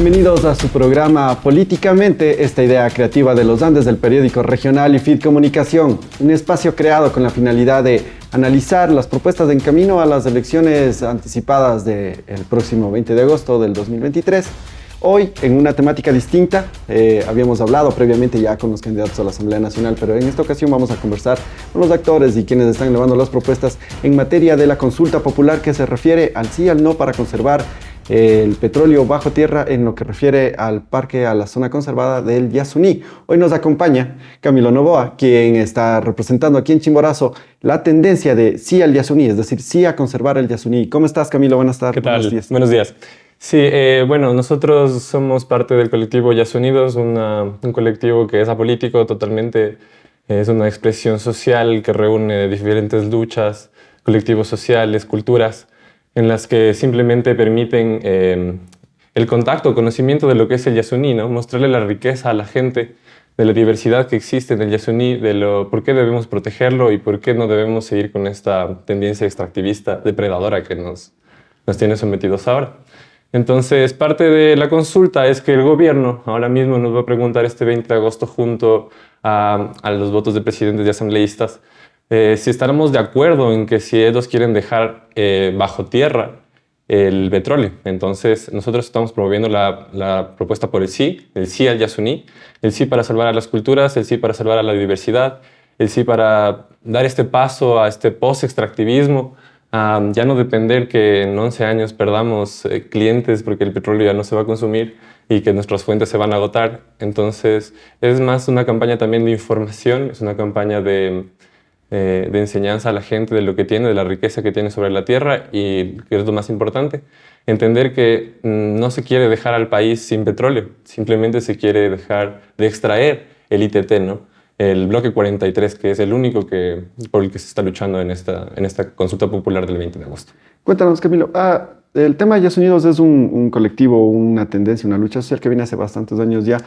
Bienvenidos a su programa Políticamente, esta idea creativa de los Andes del periódico regional IFID Comunicación, un espacio creado con la finalidad de analizar las propuestas en camino a las elecciones anticipadas del próximo 20 de agosto del 2023. Hoy, en una temática distinta, habíamos hablado previamente ya con los candidatos a la Asamblea Nacional, pero en esta ocasión vamos a conversar con los actores y quienes están elevando las propuestas en materia de la consulta popular que se refiere al sí y al no para conservar el petróleo bajo tierra en lo que refiere al parque, a la zona conservada del Yasuní. Hoy nos acompaña Camilo Novoa, quien está representando aquí en Chimborazo la tendencia de sí al Yasuní, es decir, sí a conservar el Yasuní. ¿Cómo estás, Camilo? Buenas tardes. ¿Qué tal? Buenos días. Sí, bueno, nosotros somos parte del colectivo Yasunidos, un colectivo que es apolítico totalmente, es una expresión social que reúne diferentes luchas, colectivos sociales, culturas, en las que simplemente permiten el contacto, conocimiento de lo que es el Yasuní, ¿no? Mostrarle la riqueza a la gente de la diversidad que existe en el Yasuní, de por qué debemos protegerlo y por qué no debemos seguir con esta tendencia extractivista, depredadora que nos tiene sometidos ahora. Entonces, parte de la consulta es que el gobierno ahora mismo nos va a preguntar este 20 de agosto junto a los votos de presidentes y asambleístas si estaremos de acuerdo en que si ellos quieren dejar bajo tierra el petróleo. Entonces, nosotros estamos promoviendo la propuesta por el sí al Yasuní, el sí para salvar a las culturas, el sí para salvar a la diversidad, el sí para dar este paso a este post-extractivismo, ya no depender que en 11 años perdamos clientes porque el petróleo ya no se va a consumir y que nuestras fuentes se van a agotar. Entonces, es más una campaña también de información, es una campaña de enseñanza a la gente de lo que tiene, de la riqueza que tiene sobre la tierra y, que es lo más importante, entender que no se quiere dejar al país sin petróleo, simplemente se quiere dejar de extraer el ITT, ¿no? El bloque 43, que es el único por el que se está luchando en esta consulta popular del 20 de agosto. Cuéntanos, Camilo. El tema de Yasunidos es un colectivo, una tendencia, una lucha social que viene hace bastantes años ya.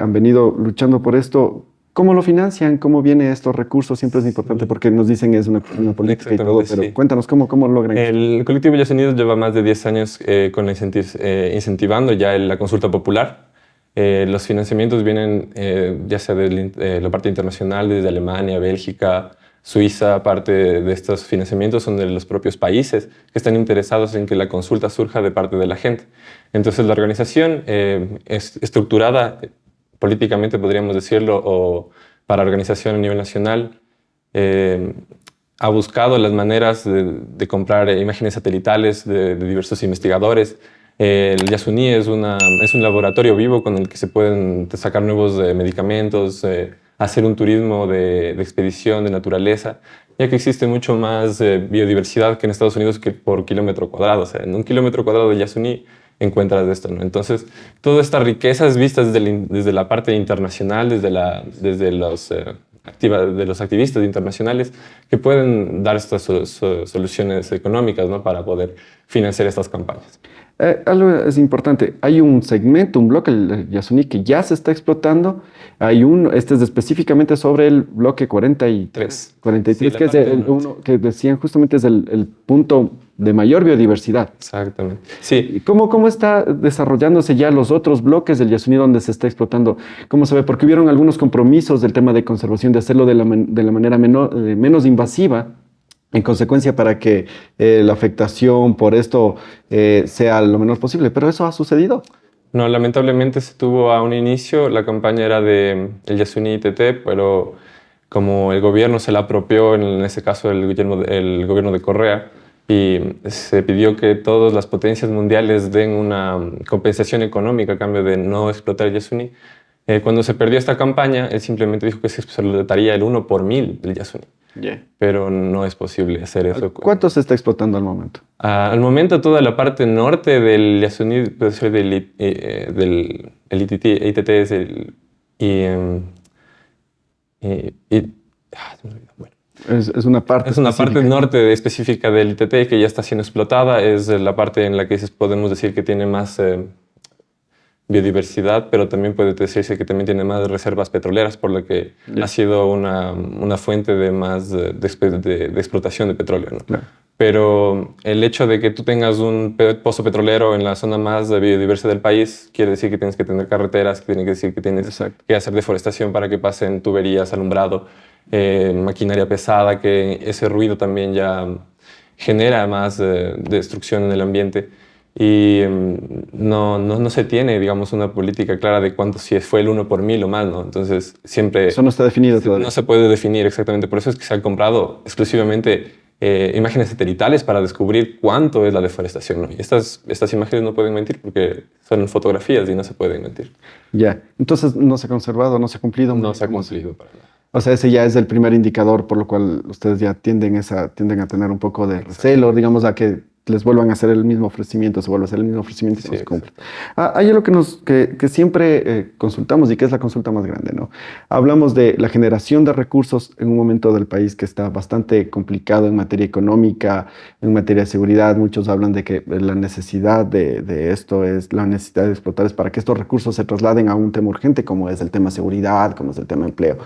Han venido luchando por esto. ¿Cómo lo financian? ¿Cómo vienen estos recursos? Siempre es importante porque nos dicen es una política y todo, pero cuéntanos, ¿cómo logran eso? El colectivo Yasunidos lleva más de 10 años incentivando ya la consulta popular. Los financiamientos vienen ya sea de la parte internacional, desde Alemania, Bélgica, Suiza. Parte de estos financiamientos son de los propios países que están interesados en que la consulta surja de parte de la gente. Entonces la organización es estructurada políticamente, podríamos decirlo, o para organización a nivel nacional, ha buscado las maneras de comprar imágenes satelitales de diversos investigadores. El Yasuní es un laboratorio vivo con el que se pueden sacar nuevos medicamentos, hacer un turismo de expedición, de naturaleza, ya que existe mucho más biodiversidad que en Estados Unidos que por kilómetro cuadrado. O sea, en un kilómetro cuadrado de Yasuní encuentras esto, ¿no? Entonces, todas estas riquezas vistas desde la parte internacional, desde los activistas internacionales que pueden dar estas soluciones económicas, ¿no? Para poder financiar estas campañas. Algo es importante, hay un segmento, un bloque, el Yasuní, que ya se está explotando. Este es específicamente sobre el bloque 43, sí, que es uno que decían justamente es el punto de mayor biodiversidad. Exactamente. Sí. ¿Cómo está desarrollándose ya los otros bloques del Yasuní donde se está explotando? ¿Cómo se ve? Porque hubieron algunos compromisos del tema de conservación, de hacerlo de la manera menos invasiva, en consecuencia para que la afectación por esto sea lo menor posible. ¿Pero eso ha sucedido? No, lamentablemente se tuvo a un inicio, la campaña era del Yasuní ITT, pero como el gobierno se la apropió, en ese caso el gobierno de Correa, y se pidió que todas las potencias mundiales den una compensación económica a cambio de no explotar el Yasuní. Cuando se perdió esta campaña, él simplemente dijo que se explotaría el 1 por 1000 del Yasuní. Yeah. Pero no es posible hacer eso. ¿Cuánto se está explotando al momento? Al momento toda la parte norte del Yasuní, puede ser del ITT es el... bueno. Es una parte Es una parte norte específica del ITT que ya está siendo explotada. Es la parte en la que podemos decir que tiene más biodiversidad, pero también puede decirse que también tiene más reservas petroleras, por lo que ha sido una fuente de explotación de petróleo, ¿no? pero el hecho de que tú tengas un pozo petrolero en la zona más biodiversa del país quiere decir que tienes que tener carreteras, que tiene que decir que tienes Exacto. que hacer deforestación para que pasen tuberías, alumbrado, maquinaria pesada, que ese ruido también ya genera más destrucción en el ambiente. Y no se tiene, digamos, una política clara de cuánto, si fue el 1 por 1000 o más, ¿no? Entonces, siempre... Eso no está definido todavía. No se puede definir exactamente. Por eso es que se han comprado exclusivamente imágenes satelitales para descubrir cuánto es la deforestación, ¿no? Y estas imágenes no pueden mentir porque son fotografías y no se pueden mentir. Ya, entonces no se ha conservado, no se ha cumplido. No se ha cumplido para nada. O sea, ese ya es el primer indicador por lo cual ustedes ya tienden a tener un poco de recelo, digamos, a que les vuelvan a hacer el mismo ofrecimiento, se vuelve a hacer el mismo ofrecimiento y no se cumple. Hay algo que siempre consultamos y que es la consulta más grande, ¿no? Hablamos de la generación de recursos en un momento del país que está bastante complicado en materia económica, en materia de seguridad. Muchos hablan de que la necesidad de esto es la necesidad de explotar es para que estos recursos se trasladen a un tema urgente como es el tema seguridad, como es el tema empleo.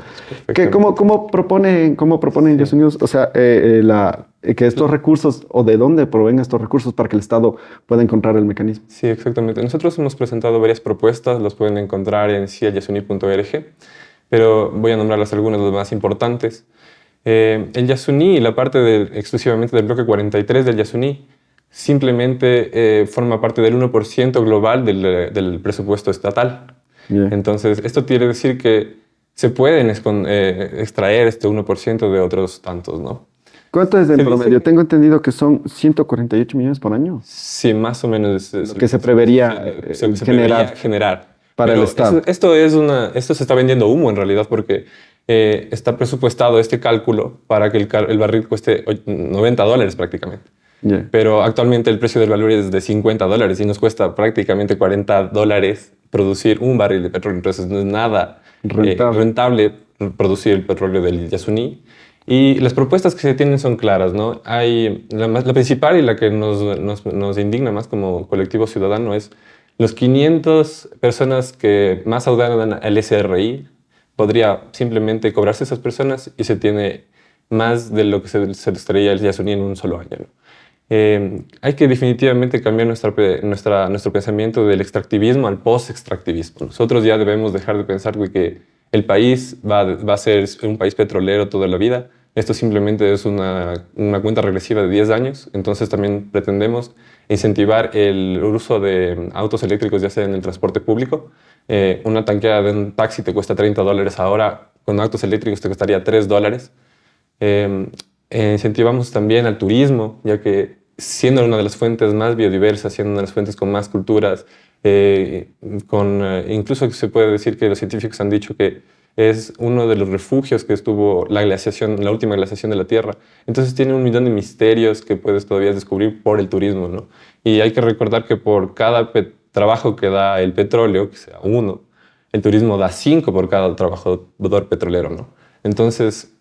¿Cómo proponen Estados Unidos? O sea, que estos recursos o de dónde provengan estos recursos para que el Estado pueda encontrar el mecanismo. Sí, exactamente. Nosotros hemos presentado varias propuestas, las pueden encontrar en ciayasuní.org, pero voy a nombrarlas algunas de las más importantes. El Yasuní, la parte exclusivamente del bloque 43 del Yasuní, simplemente forma parte del 1% global del presupuesto estatal. Yeah. Entonces, esto quiere decir que se pueden extraer este 1% de otros tantos, ¿no? ¿Cuánto es el promedio? Tengo entendido que son 148 millones por año. Sí, más o menos. Lo que se prevería generar para el Estado. Esto se está vendiendo humo en realidad porque está presupuestado este cálculo para que el barril cueste $90 prácticamente. Yeah. Pero actualmente el precio del barril es de $50 y nos cuesta prácticamente $40 producir un barril de petróleo. Entonces no es nada rentable producir el petróleo del Yasuní. Y las propuestas que se tienen son claras, ¿no? La principal y la que nos indigna más como colectivo ciudadano es los 500 personas que más adeudan al SRI. Podría simplemente cobrarse esas personas y se tiene más de lo que se les traía el Yasuní en un solo año, ¿no? Hay que definitivamente cambiar nuestro pensamiento del extractivismo al post-extractivismo. Nosotros ya debemos dejar de pensar que el país va a ser un país petrolero toda la vida. Esto simplemente es una cuenta regresiva de 10 años. Entonces también pretendemos incentivar el uso de autos eléctricos, ya sea en el transporte público. Una tanqueada de un taxi te cuesta $30 ahora. Con autos eléctricos te costaría $3. Incentivamos también al turismo, ya que siendo una de las fuentes más biodiversas, siendo una de las fuentes con más culturas, incluso se puede decir que los científicos han dicho que es uno de los refugios que estuvo la última glaciación de la Tierra. Entonces tiene 1 millón de misterios que puedes todavía descubrir por el turismo, ¿no? Y hay que recordar que por cada trabajo que da el petróleo, que sea 1, el turismo da 5 por cada trabajador petrolero, ¿no? Entonces,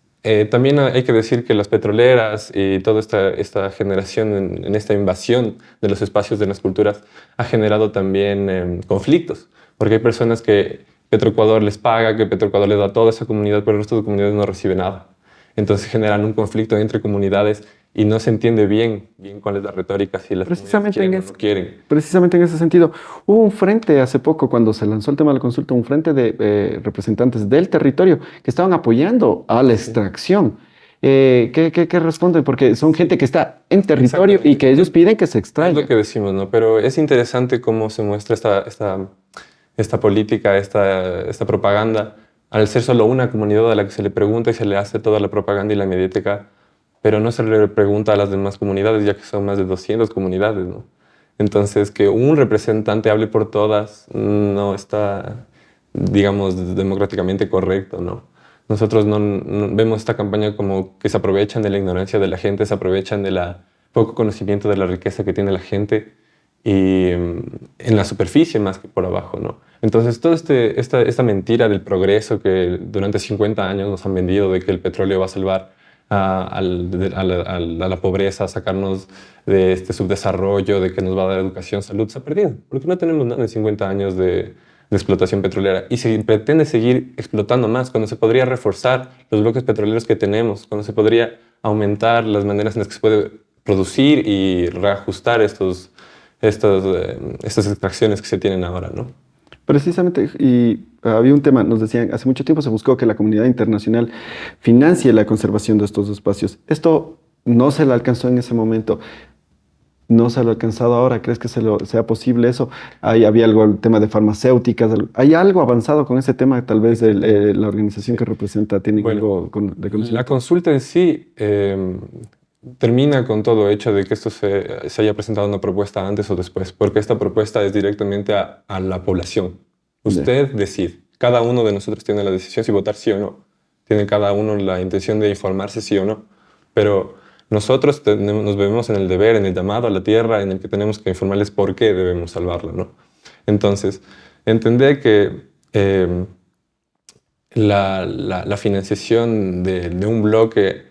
también hay que decir que las petroleras y toda esta generación en esta invasión de los espacios de las culturas ha generado también conflictos, porque hay personas que Petroecuador les paga, que Petroecuador les da a toda esa comunidad, pero el resto de comunidades no recibe nada. Entonces generan un conflicto entre comunidades y no se entiende bien cuál es la retórica, si las comunidades quieren o no quieren. Precisamente en ese sentido, hubo un frente hace poco, cuando se lanzó el tema de la consulta, un frente de representantes del territorio que estaban apoyando a la extracción. ¿Qué responden? Porque son gente que está en territorio y que ellos piden que se extraiga. Es lo que decimos, ¿no? Pero es interesante cómo se muestra esta política, esta propaganda, al ser solo una comunidad a la que se le pregunta y se le hace toda la propaganda y la mediática, pero no se le pregunta a las demás comunidades, ya que son más de 200 comunidades, ¿no? Entonces, que un representante hable por todas no está, digamos, democráticamente correcto, ¿no? Nosotros no vemos esta campaña como que se aprovechan de la ignorancia de la gente, se aprovechan de la poco conocimiento de la riqueza que tiene la gente y en la superficie más que por abajo, ¿no? Entonces, toda esta mentira del progreso que durante 50 años nos han vendido de que el petróleo va a salvar a la pobreza, sacarnos de este subdesarrollo, de que nos va a dar educación, salud, se ha perdido. Porque no tenemos nada en 50 años de explotación petrolera. Y se pretende seguir explotando más, cuando se podría reforzar los bloques petroleros que tenemos, cuando se podría aumentar las maneras en las que se puede producir y reajustar estas extracciones que se tienen ahora, ¿no? Precisamente, y había un tema, nos decían, hace mucho tiempo se buscó que la comunidad internacional financie la conservación de estos espacios. Esto no se le alcanzó en ese momento, no se lo ha alcanzado ahora. ¿Crees que sea posible eso? Había algo, el tema de farmacéuticas, ¿hay algo avanzado con ese tema? Tal vez la organización que representa tiene Bueno, algo de la conocimiento. consulta en sí termina con todo hecho de que esto se haya presentado una propuesta antes o después, porque esta propuesta es directamente a la población. Usted decide, cada uno de nosotros tiene la decisión si votar sí o no, tiene cada uno la intención de informarse sí o no, pero nosotros nos vemos en el deber, en el llamado a la tierra, en el que tenemos que informarles por qué debemos salvarla, ¿no? Entonces, entender que la financiación de un bloque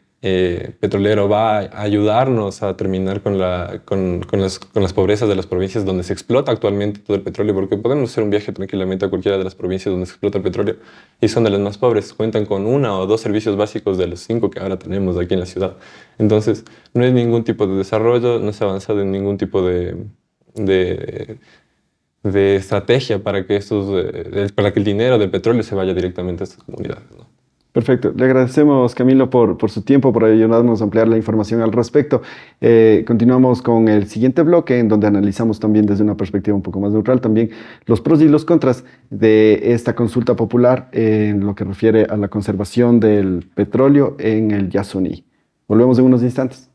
petrolero va a ayudarnos a terminar con las pobrezas de las provincias donde se explota actualmente todo el petróleo, porque podemos hacer un viaje tranquilamente a cualquiera de las provincias donde se explota el petróleo y son de las más pobres, cuentan con 1 o 2 servicios básicos de los 5 que ahora tenemos aquí en la ciudad. Entonces, no hay ningún tipo de desarrollo, no se ha avanzado en ningún tipo de estrategia para que para que el dinero del petróleo se vaya directamente a estas comunidades, ¿no? Perfecto. Le agradecemos, Camilo, por su tiempo, por ayudarnos a ampliar la información al respecto. Continuamos con el siguiente bloque, en donde analizamos también desde una perspectiva un poco más neutral también los pros y los contras de esta consulta popular en lo que refiere a la conservación del petróleo en el Yasuní. Volvemos en unos instantes.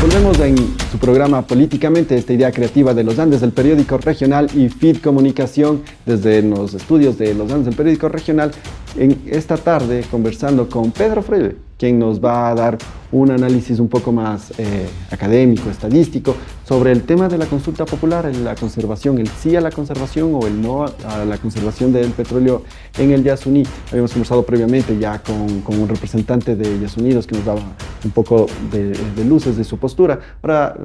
Volvemos en su programa Políticamente, esta idea creativa de los Andes del periódico regional y FID Comunicación desde los estudios de los Andes del periódico regional, en esta tarde conversando con Pedro Freire, quien nos va a dar un análisis un poco más académico, estadístico, sobre el tema de la consulta popular, la conservación, el sí a la conservación o el no a la conservación del petróleo en el Yasuní. Habíamos conversado previamente ya con un representante de Yasunidos que nos daba un poco de luces de su postura. Ahora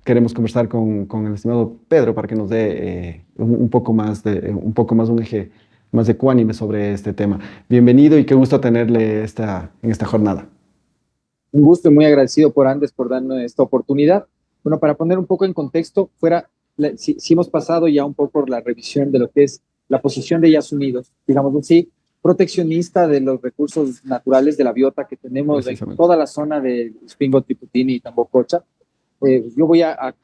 queremos conversar con el estimado Pedro para que nos dé un poco más un eje más ecuánime sobre este tema. Bienvenido y qué gusto tenerle en esta jornada. Un gusto y muy agradecido por Andes por darnos esta oportunidad. Bueno, para poner un poco en contexto, si hemos pasado ya un poco por la revisión de lo que es la posición de Yasunidos, digamos así, proteccionista de los recursos naturales de la biota que tenemos en toda la zona de Spingo, Tiputini y Tambococha. Yo voy a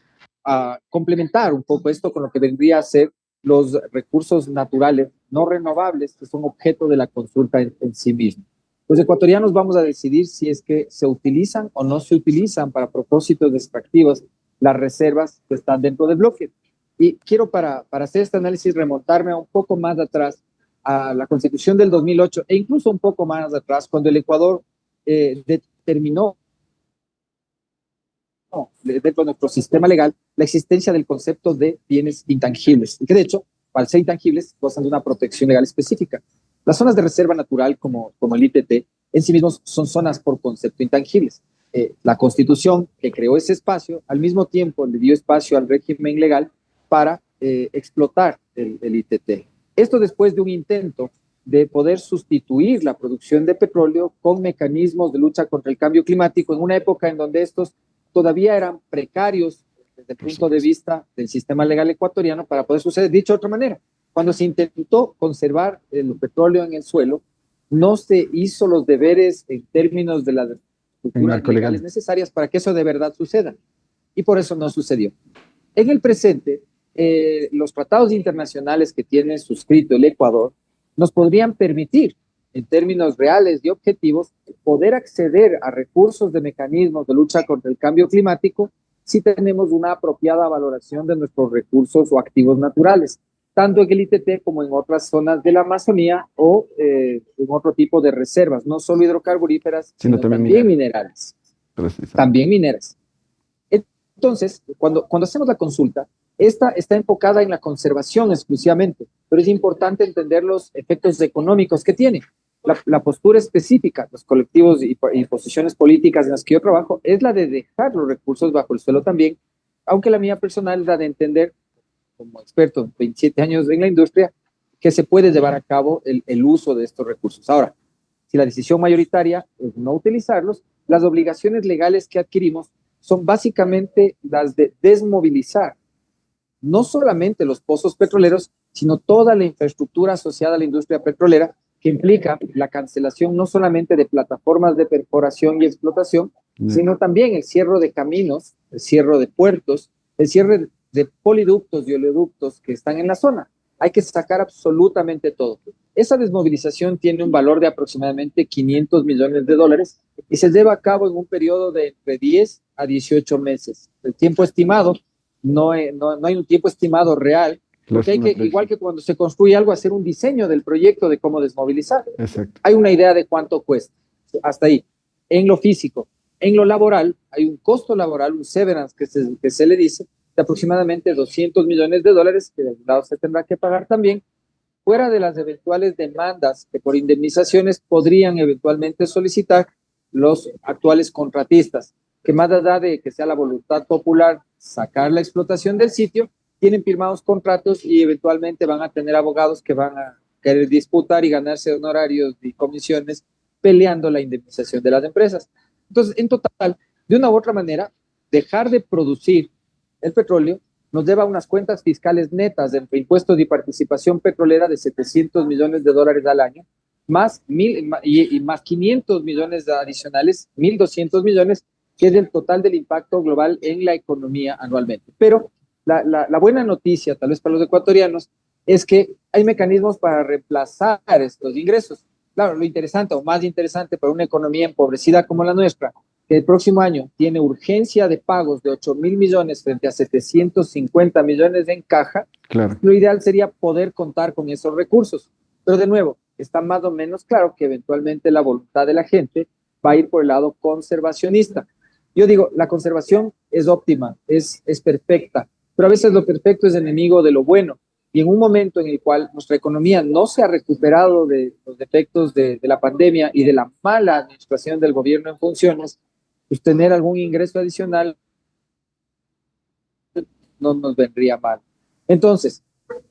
complementar un poco esto con lo que vendría a ser los recursos naturales no renovables que son objeto de la consulta en sí mismo. Los ecuatorianos vamos a decidir si es que se utilizan o no se utilizan para propósitos extractivos las reservas que están dentro del bloque. Y quiero para hacer este análisis remontarme a un poco más atrás a la Constitución del 2008 e incluso un poco más atrás cuando el Ecuador determinó dentro de nuestro sistema legal la existencia del concepto de bienes intangibles y que de hecho, al ser intangibles, gozan de una protección legal específica. Las zonas de reserva natural, como el ITT, en sí mismos son zonas por concepto intangibles. La Constitución que creó ese espacio, al mismo tiempo le dio espacio al régimen legal para explotar el ITT. Esto después de un intento de poder sustituir la producción de petróleo con mecanismos de lucha contra el cambio climático en una época en donde estos todavía eran precarios desde el punto de vista del sistema legal ecuatoriano para poder suceder. Dicho de otra manera, cuando se intentó conservar el petróleo en el suelo, no se hizo los deberes en términos de las estructuras legales necesarias para que eso de verdad suceda. Y por eso no sucedió. En el presente, los tratados internacionales que tiene suscrito el Ecuador nos podrían permitir, en términos reales y objetivos, poder acceder a recursos de mecanismos de lucha contra el cambio climático si tenemos una apropiada valoración de nuestros recursos o activos naturales, tanto en el ITT como en otras zonas de la Amazonía o en otro tipo de reservas, no solo hidrocarburíferas, sino también minerales. También mineras. Entonces, cuando hacemos la consulta, esta está enfocada en la conservación exclusivamente, pero es importante entender los efectos económicos que tiene. La postura específica, los colectivos y posiciones políticas en las que yo trabajo, es la de dejar los recursos bajo el suelo también, aunque la mía personal es la de entender, como experto, 27 años en la industria, que se puede llevar a cabo el uso de estos recursos. Ahora, si la decisión mayoritaria es no utilizarlos, las obligaciones legales que adquirimos son básicamente las de desmovilizar no solamente los pozos petroleros, sino toda la infraestructura asociada a la industria petrolera, que implica la cancelación no solamente de plataformas de perforación y explotación, sino también el cierre de caminos, el cierre de puertos, el cierre de poliductos y oleoductos que están en la zona. Hay que sacar absolutamente todo. Esa desmovilización tiene un valor de aproximadamente $500 millones y se lleva a cabo en un periodo de entre 10 a 18 meses. El tiempo estimado, no hay un tiempo estimado real, porque hay que, igual que cuando se construye algo, hacer un diseño del proyecto de cómo desmovilizar. Exacto. Hay una idea de cuánto cuesta, hasta ahí. En lo físico. En lo laboral, hay un costo laboral, un severance que se le dice, de aproximadamente $200 millones, que de un lado se tendrá que pagar también, fuera de las eventuales demandas que por indemnizaciones podrían eventualmente solicitar los actuales contratistas, que más allá de que sea la voluntad popular sacar la explotación del sitio, tienen firmados contratos y eventualmente van a tener abogados que van a querer disputar y ganarse honorarios y comisiones peleando la indemnización de las empresas. Entonces, en total, de una u otra manera, dejar de producir el petróleo nos lleva a unas cuentas fiscales netas entre impuestos y participación petrolera de $700 millones al año, más 500 millones adicionales, 1.200 millones, que es el total del impacto global en la economía anualmente. Pero la buena noticia, tal vez para los ecuatorianos, es que hay mecanismos para reemplazar estos ingresos. Claro, lo interesante o más interesante para una economía empobrecida como la nuestra, que el próximo año tiene urgencia de pagos de 8.000 millones frente a 750 millones en caja, claro, lo ideal sería poder contar con esos recursos. Pero de nuevo, está más o menos claro que eventualmente la voluntad de la gente va a ir por el lado conservacionista. Yo digo, la conservación es óptima, es perfecta, pero a veces lo perfecto es enemigo de lo bueno. Y en un momento en el cual nuestra economía no se ha recuperado de los defectos de la pandemia y de la mala administración del gobierno en funciones, pues tener algún ingreso adicional no nos vendría mal. Entonces,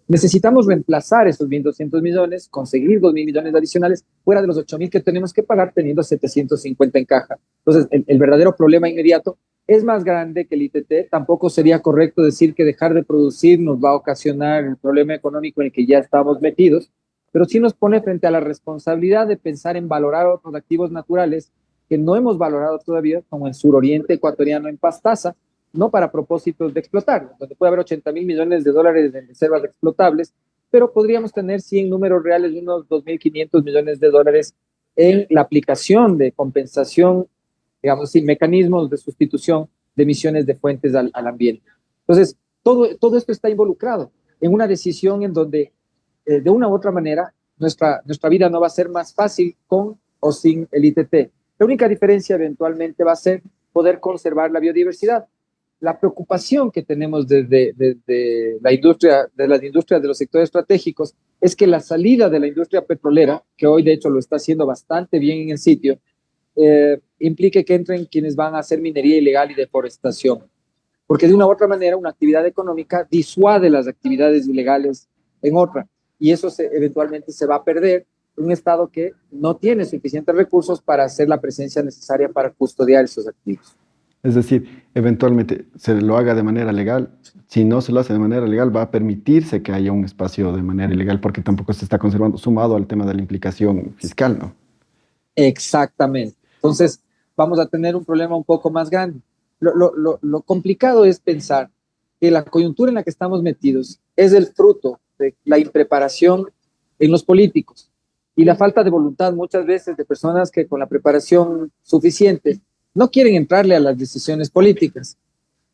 necesitamos reemplazar esos 1.200 millones, conseguir 2.000 millones adicionales fuera de los 8.000 que tenemos que pagar teniendo 750 en caja. Entonces, el verdadero problema inmediato es más grande que el ITT. Tampoco sería correcto decir que dejar de producir nos va a ocasionar el problema económico en el que ya estamos metidos, pero sí nos pone frente a la responsabilidad de pensar en valorar otros activos naturales que no hemos valorado todavía, como el suroriente ecuatoriano en Pastaza, no para propósitos de explotar, donde puede haber 80.000 millones de reservas explotables, pero podríamos tener, sí, en números reales, unos 2.500 millones de dólares en la aplicación de compensación, digamos así, mecanismos de sustitución de emisiones de fuentes al ambiente. Entonces, todo esto está involucrado en una decisión en donde, de una u otra manera, nuestra vida no va a ser más fácil con o sin el ITT. La única diferencia eventualmente va a ser poder conservar la biodiversidad. La preocupación que tenemos desde la industria, de las industrias de los sectores estratégicos, es que la salida de la industria petrolera, que hoy de hecho lo está haciendo bastante bien en el sitio, implique que entren quienes van a hacer minería ilegal y deforestación. Porque de una u otra manera una actividad económica disuade las actividades ilegales en otra. Y eso eventualmente se va a perder en un Estado que no tiene suficientes recursos para hacer la presencia necesaria para custodiar esos activos. Es decir, eventualmente se lo haga de manera legal. Si no se lo hace de manera legal, va a permitirse que haya un espacio de manera ilegal porque tampoco se está conservando, sumado al tema de la implicación fiscal, ¿no? Exactamente. Entonces, vamos a tener un problema un poco más grande. Lo complicado es pensar que la coyuntura en la que estamos metidos es el fruto de la impreparación en los políticos y la falta de voluntad muchas veces de personas que con la preparación suficiente no quieren entrarle a las decisiones políticas.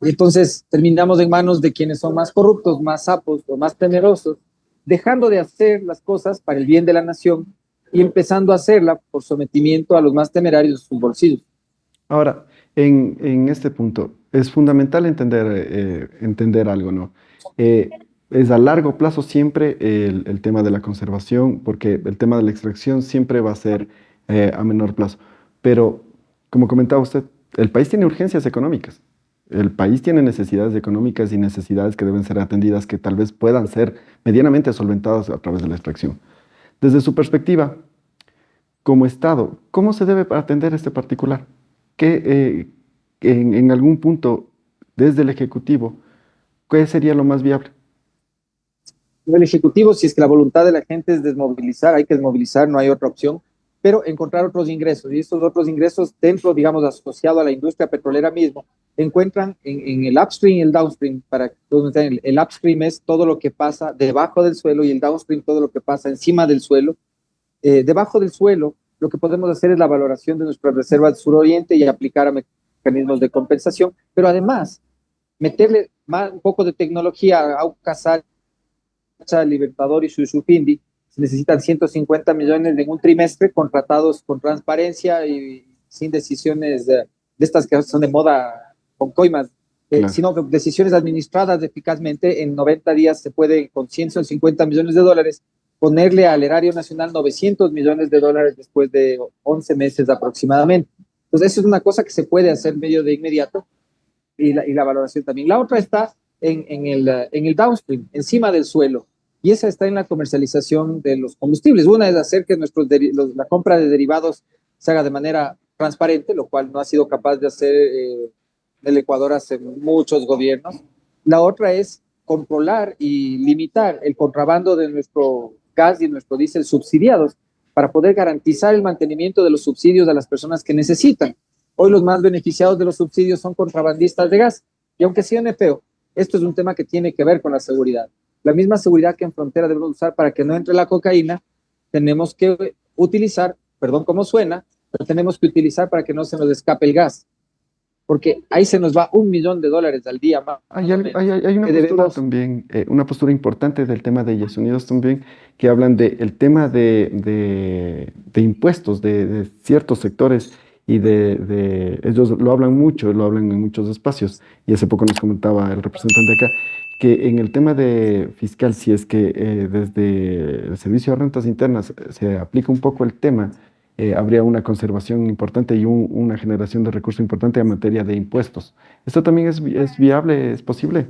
Y entonces terminamos en manos de quienes son más corruptos, más sapos o más temerosos, dejando de hacer las cosas para el bien de la nación y empezando a hacerla por sometimiento a los más temerarios de sus bolsillos. Ahora, en este punto, es fundamental entender algo, ¿no? Es a largo plazo siempre el tema de la conservación, porque el tema de la extracción siempre va a ser a menor plazo. Pero, como comentaba usted, el país tiene urgencias económicas. el país tiene necesidades económicas y necesidades que deben ser atendidas, que tal vez puedan ser medianamente solventadas a través de la extracción. Desde su perspectiva, como Estado, ¿cómo se debe atender este particular? ¿Qué, en algún punto, desde el Ejecutivo, qué sería lo más viable? El Ejecutivo, si es que la voluntad de la gente es desmovilizar, hay que desmovilizar, no hay otra opción, pero encontrar otros ingresos. Y estos otros ingresos, dentro, digamos, asociado a la industria petrolera mismo, encuentran en el upstream y el downstream. Para el upstream es todo lo que pasa debajo del suelo y el downstream todo lo que pasa encima del suelo. Debajo del suelo, lo que podemos hacer es la valoración de nuestras reservas del suroriente y aplicar a mecanismos de compensación, pero además meterle un poco de tecnología a Aucasal, Libertador y Shushufindi. Se necesitan 150 millones en un trimestre, contratados con transparencia y sin decisiones de estas que son de moda con coimas, claro, sino decisiones administradas eficazmente. En 90 días se puede, con 150 millones de dólares, ponerle al erario nacional 900 millones de dólares después de 11 meses aproximadamente. Entonces, eso es una cosa que se puede hacer medio de inmediato, y la valoración también. La otra está en el downstream, encima del suelo, y esa está en la comercialización de los combustibles. Una es hacer que la compra de derivados se haga de manera transparente, lo cual no ha sido capaz de hacer el Ecuador hace muchos gobiernos. La otra es controlar y limitar el contrabando de nuestro gas y nuestro diésel subsidiados, para poder garantizar el mantenimiento de los subsidios a las personas que necesitan. Hoy los más beneficiados de los subsidios son contrabandistas de gas. Y aunque suene feo, esto es un tema que tiene que ver con la seguridad. La misma seguridad que en frontera debemos usar para que no entre la cocaína, tenemos que utilizar, perdón cómo suena, pero tenemos que utilizar para que no se nos escape el gas. Porque ahí se nos va $1 millón al día más. Hay una postura también, una postura importante del tema de Yes Unidos también, que hablan del tema de impuestos de ciertos sectores, y ellos lo hablan mucho, lo hablan en muchos espacios, y hace poco nos comentaba el representante acá, que en el tema de fiscal, si es que desde el Servicio de Rentas Internas se aplica un poco el tema, habría una conservación importante y una generación de recursos importante en materia de impuestos. ¿Esto también es viable, es posible?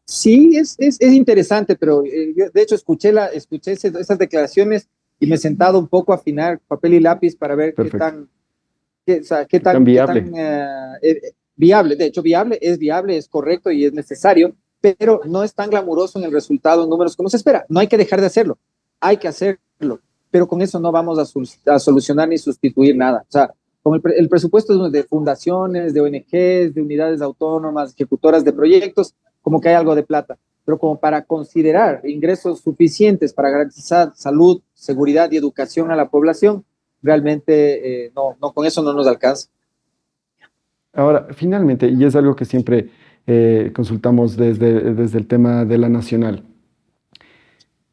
Sí, es interesante, pero yo de hecho escuché esas declaraciones y me he sentado un poco a afinar papel y lápiz para ver qué tan viable. Viable. De hecho, es viable, es correcto y es necesario, pero no es tan glamuroso en el resultado, en números, como se espera. No hay que dejar de hacerlo, hay que hacerlo, pero con eso no vamos a solucionar ni sustituir nada. O sea, con el presupuesto de fundaciones, de ONGs, de unidades autónomas, ejecutoras de proyectos, como que hay algo de plata, pero como para considerar ingresos suficientes para garantizar salud, seguridad y educación a la población, realmente no, con eso no nos alcanza. Ahora, finalmente, y es algo que siempre consultamos desde el tema de la nacional,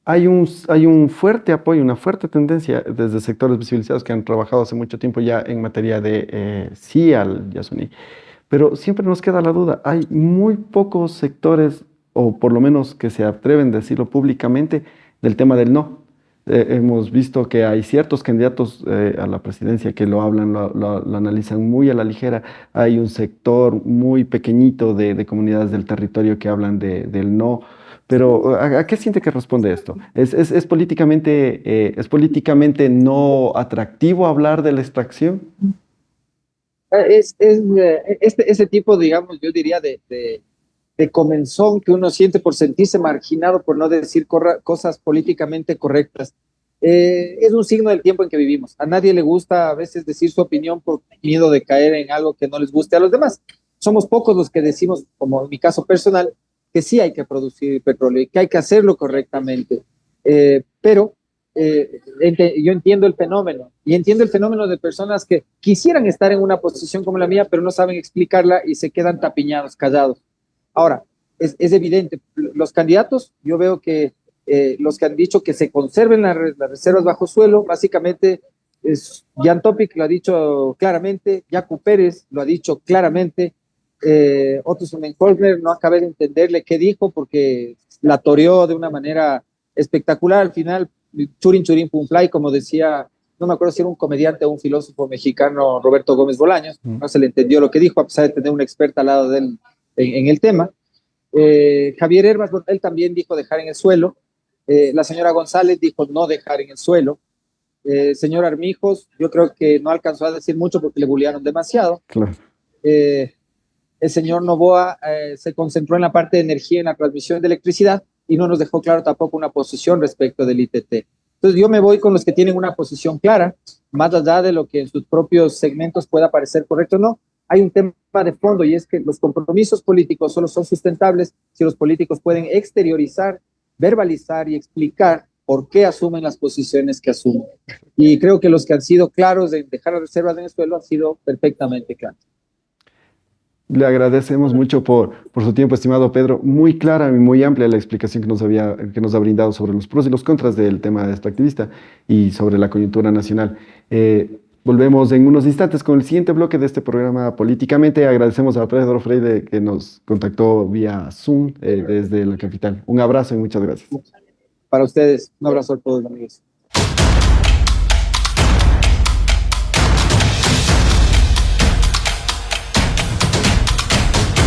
hay un fuerte apoyo, una fuerte tendencia desde sectores visibilizados que han trabajado hace mucho tiempo ya en materia de sí al Yasuní, pero siempre nos queda la duda, hay muy pocos sectores, o por lo menos que se atreven a decirlo públicamente, del tema del no. Hemos visto que hay ciertos candidatos a la presidencia que lo hablan, lo analizan muy a la ligera. Hay un sector muy pequeñito de comunidades del territorio que hablan del no. Pero ¿a qué siente que responde esto? ¿Es políticamente no atractivo hablar de la extracción? Ese tipo, digamos, yo diría de comenzón que uno siente por sentirse marginado, por no decir cosas políticamente correctas. Es un signo del tiempo en que vivimos. A nadie le gusta a veces decir su opinión por miedo de caer en algo que no les guste a los demás. Somos pocos los que decimos, como en mi caso personal, que sí hay que producir petróleo y que hay que hacerlo correctamente. Pero yo entiendo el fenómeno, y entiendo el fenómeno de personas que quisieran estar en una posición como la mía, pero no saben explicarla y se quedan tapiñados, callados. Ahora, es evidente, los candidatos, yo veo que los que han dicho que se conserven las reservas bajo suelo, básicamente Jan Topic lo ha dicho claramente, Yacu Pérez lo ha dicho claramente, Otto Sonnenholmer no acabé de entenderle qué dijo porque la toreó de una manera espectacular. Al final, churin churin pum fly, como decía, no me acuerdo si era un comediante o un filósofo mexicano, Roberto Gómez Bolaños, no se le entendió lo que dijo, a pesar de tener una experta al lado de él en el tema. Javier Herbas, él también dijo dejar en el suelo. La señora González dijo no dejar en el suelo. Señor Armijos, yo creo que no alcanzó a decir mucho porque le bullearon demasiado. Claro. El señor Novoa se concentró en la parte de energía, en la transmisión de electricidad, y no nos dejó claro tampoco una posición respecto del ITT. Entonces yo me voy con los que tienen una posición clara, más allá de lo que en sus propios segmentos pueda parecer correcto o no. Hay un tema de fondo, y es que los compromisos políticos solo son sustentables si los políticos pueden exteriorizar, verbalizar y explicar por qué asumen las posiciones que asumen. Y creo que los que han sido claros de dejar las reservas en el suelo han sido perfectamente claros. Le agradecemos mucho por su tiempo, estimado Pedro. Muy clara y muy amplia la explicación que nos ha brindado sobre los pros y los contras del tema extractivista y sobre la coyuntura nacional. Volvemos en unos instantes con el siguiente bloque de este programa Políticamente. Agradecemos a Pedro Freire que nos contactó vía Zoom desde la capital. Un abrazo y muchas gracias. Para ustedes, un abrazo a todos, amigos.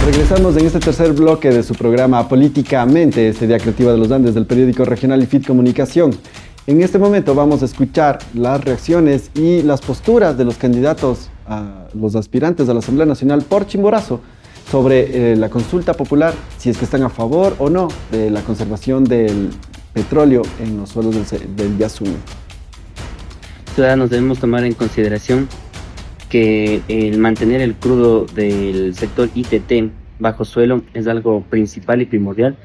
Regresamos en este tercer bloque de su programa Políticamente, este día creativa de los Andes del periódico regional IFIT Comunicación. En este momento vamos a escuchar las reacciones y las posturas de los candidatos a los aspirantes a la Asamblea Nacional por Chimborazo sobre la consulta popular, si es que están a favor o no de la conservación del petróleo en los suelos del Yasuní. Ciudadanos, debemos tomar en consideración que el mantener el crudo del sector ITT bajo suelo es algo principal y primordial,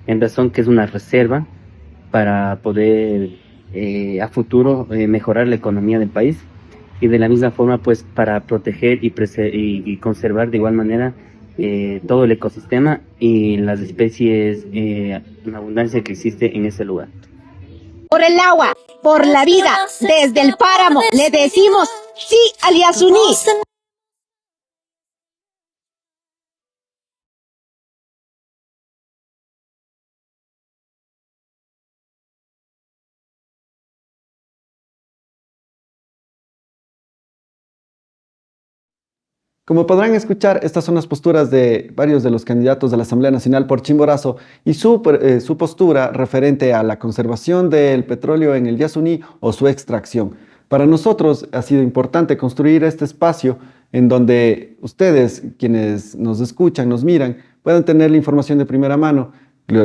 en razón que es una reserva para poder a futuro mejorar la economía del país, y de la misma forma pues para proteger y conservar de igual manera todo el ecosistema y las especies en abundancia que existe en ese lugar. Por el agua, por la vida, desde el páramo, le decimos sí al Yasuní. Como podrán escuchar, estas son las posturas de varios de los candidatos de la Asamblea Nacional por Chimborazo y su postura referente a la conservación del petróleo en el Yasuní o su extracción. Para nosotros ha sido importante construir este espacio en donde ustedes, quienes nos escuchan, nos miran, puedan tener la información de primera mano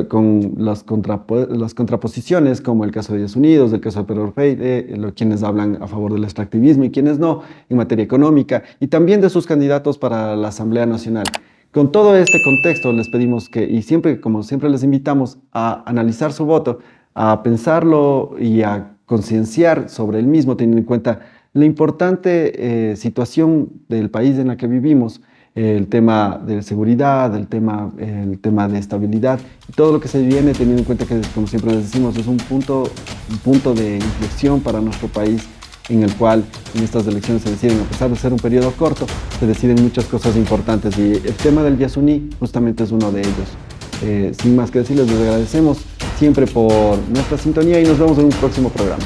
con las contraposiciones, como el caso de Días Unidos, el caso de Pedro Freire, quienes hablan a favor del extractivismo y quienes no, en materia económica, y también de sus candidatos para la Asamblea Nacional. Con todo este contexto les pedimos que, y siempre, como siempre les invitamos a analizar su voto, a pensarlo y a concienciar sobre el mismo, teniendo en cuenta la importante situación del país en la que vivimos, el tema de seguridad, el tema de estabilidad y todo lo que se viene, teniendo en cuenta que, como siempre les decimos, es un punto de inflexión para nuestro país, en el cual en estas elecciones se deciden, a pesar de ser un periodo corto, se deciden muchas cosas importantes, y el tema del Yasuní justamente es uno de ellos. Sin más que decirles, les agradecemos siempre por nuestra sintonía y nos vemos en un próximo programa.